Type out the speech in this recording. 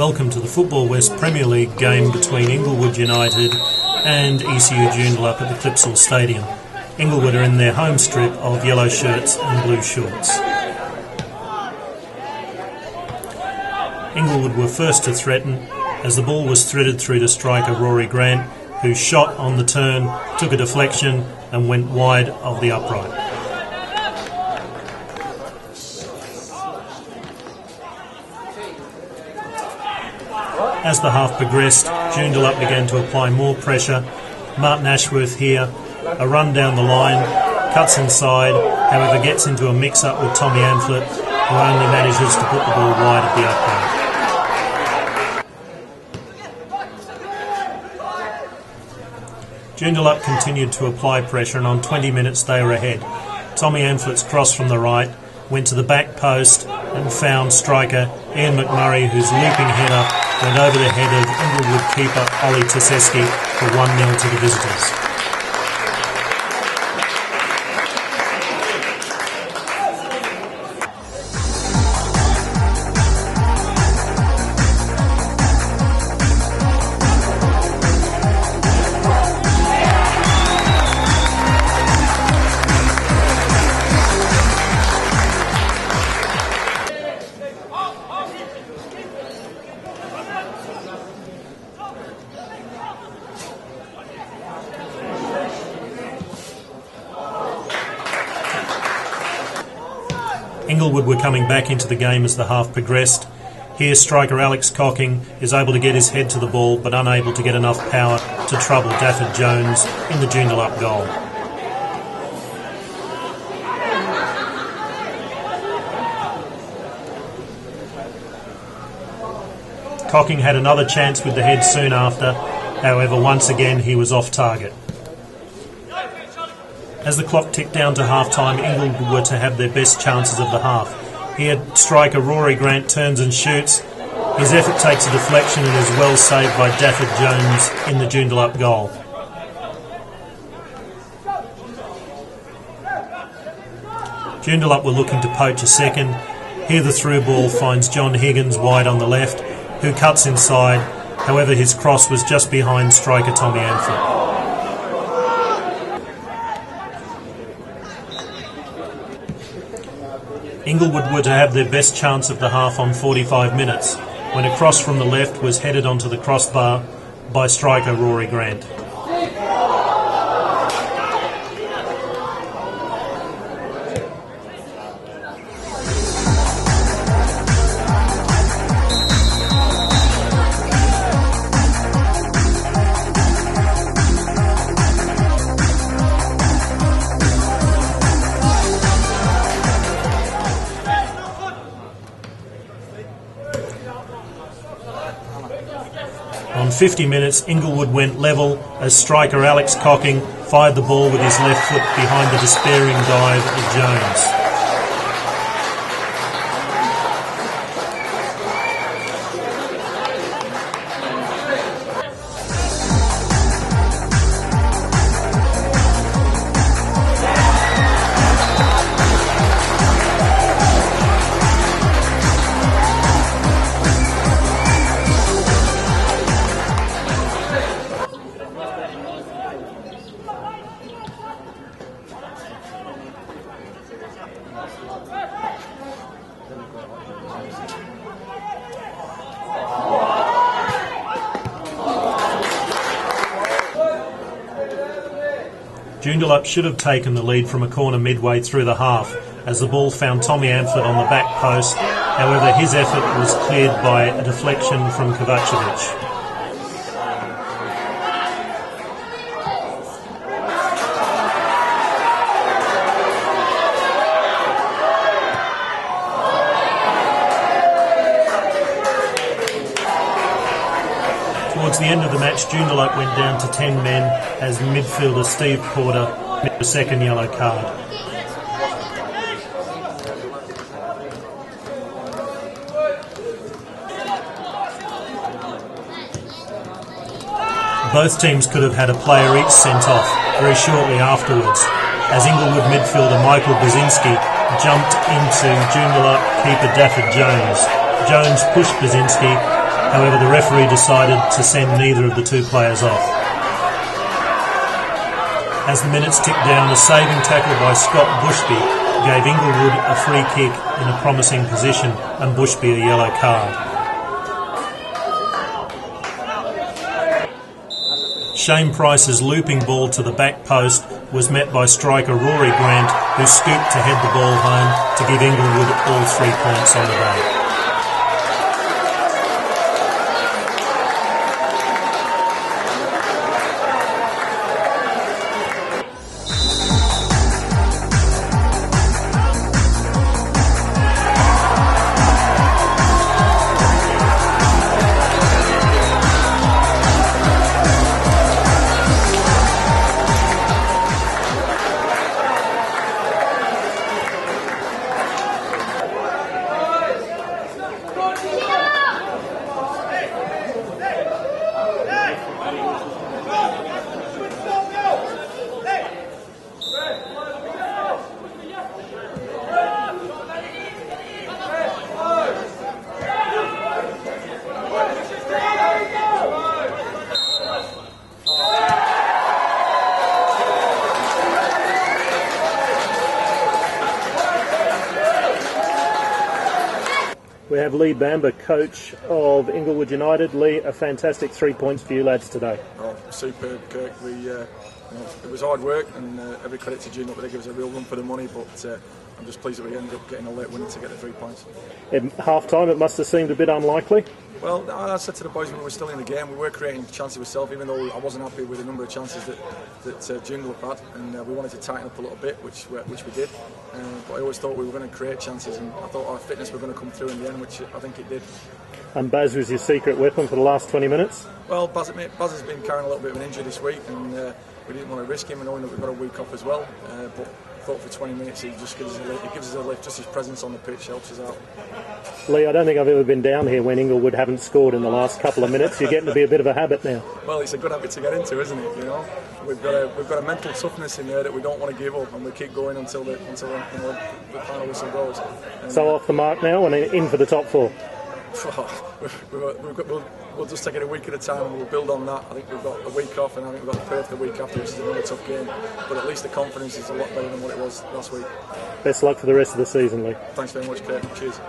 Welcome to the Football West Premier League game between Inglewood United and ECU Joondalup at the Clipsal Stadium. Inglewood are in their home strip of yellow shirts and blue shorts. Inglewood were first to threaten as the ball was threaded through to striker Rory Grant, who shot on the turn, took a deflection and went wide of the upright. As the half progressed, Joondalup began to apply more pressure. Martin Ashworth here, a run down the line, cuts inside, however gets into a mix-up with Tommy Amphlett, who only manages to put the ball wide of the upright. Joondalup continued to apply pressure, and on 20 minutes they were ahead. Tommy Ampflett's cross from the right went to the back post and found striker Ian McMurray, whose looping header went over the head of Inglewood keeper Ollie Toseski for 1-0 to the visitors. Inglewood were coming back into the game as the half progressed. Here striker Alex Cocking is able to get his head to the ball but unable to get enough power to trouble Dafford Jones in the Joondalup goal. Cocking had another chance with the head soon after, however once again he was off target. As the clock ticked down to half-time, Inglewood were to have their best chances of the half. Here, striker Rory Grant turns and shoots. His effort takes a deflection and is well saved by Dafford Jones in the Joondalup goal. Joondalup were looking to poach a second. Here the through ball finds John Higgins wide on the left, who cuts inside. However, his cross was just behind striker Tommy Amphlett. Inglewood were to have their best chance of the half on 45 minutes, when a cross from the left was headed onto the crossbar by striker Rory Grant. On 50 minutes, Inglewood went level as striker Alex Cocking fired the ball with his left foot behind the despairing dive of Jones. Joondalup should have taken the lead from a corner midway through the half as the ball found Tommy Amphlett on the back post. However, his effort was cleared by a deflection from Kovacevic. Towards the end of the match, Joondalup went down to 10 men as midfielder Steve Porter missed a second yellow card. Both teams could have had a player each sent off very shortly afterwards, as Inglewood midfielder Michael Brzezinski jumped into Joondalup keeper Dafford Jones. Jones pushed Brzezinski, However, the referee decided to send neither of the two players off. As the minutes ticked down, a saving tackle by Scott Bushby gave Inglewood a free kick in a promising position and Bushby a yellow card. Shane Price's looping ball to the back post was met by striker Rory Grant, who scooped to head the ball home to give Inglewood all 3 points on the day. We have Lee Bamber, coach of Inglewood United. Lee, a fantastic 3 points for you lads today. Oh, superb, Kirk. It was hard work, and every credit to Joondalup. They give us a real run for the money, but I'm just pleased that we ended up getting a late win to get the 3 points. At half-time, it must have seemed a bit unlikely. Well, I said to the boys when we were still in the game, we were creating chances ourselves, even though I wasn't happy with the number of chances that Joondalup had, and we wanted to tighten up a little bit, which we did. But I always thought we were going to create chances, and I thought our fitness were going to come through in the end, which I think it did. And Baz was your secret weapon for the last 20 minutes? Well, Baz has been carrying a little bit of an injury this week, and we didn't want to risk him, knowing that we've got a week off as well. But I thought for 20 minutes he just gives us a lift. Just his presence on the pitch helps us out. Lee, I don't think I've ever been down here when Inglewood haven't scored in the last couple of minutes. You're getting to be a bit of a habit now. Well, it's a good habit to get into, isn't it? You know, we've got a mental toughness in there that we don't want to give up, and we keep going until the final whistle goes. And so off the mark now and in for the top 4. We'll just take it a week at a time and we'll build on that. I think we've got a week off, and I think we've got the Perth the week after, which is another tough game. But at least the confidence is a lot better than what it was last week. Best luck for the rest of the season, Lee. Thanks very much, Kate. Cheers.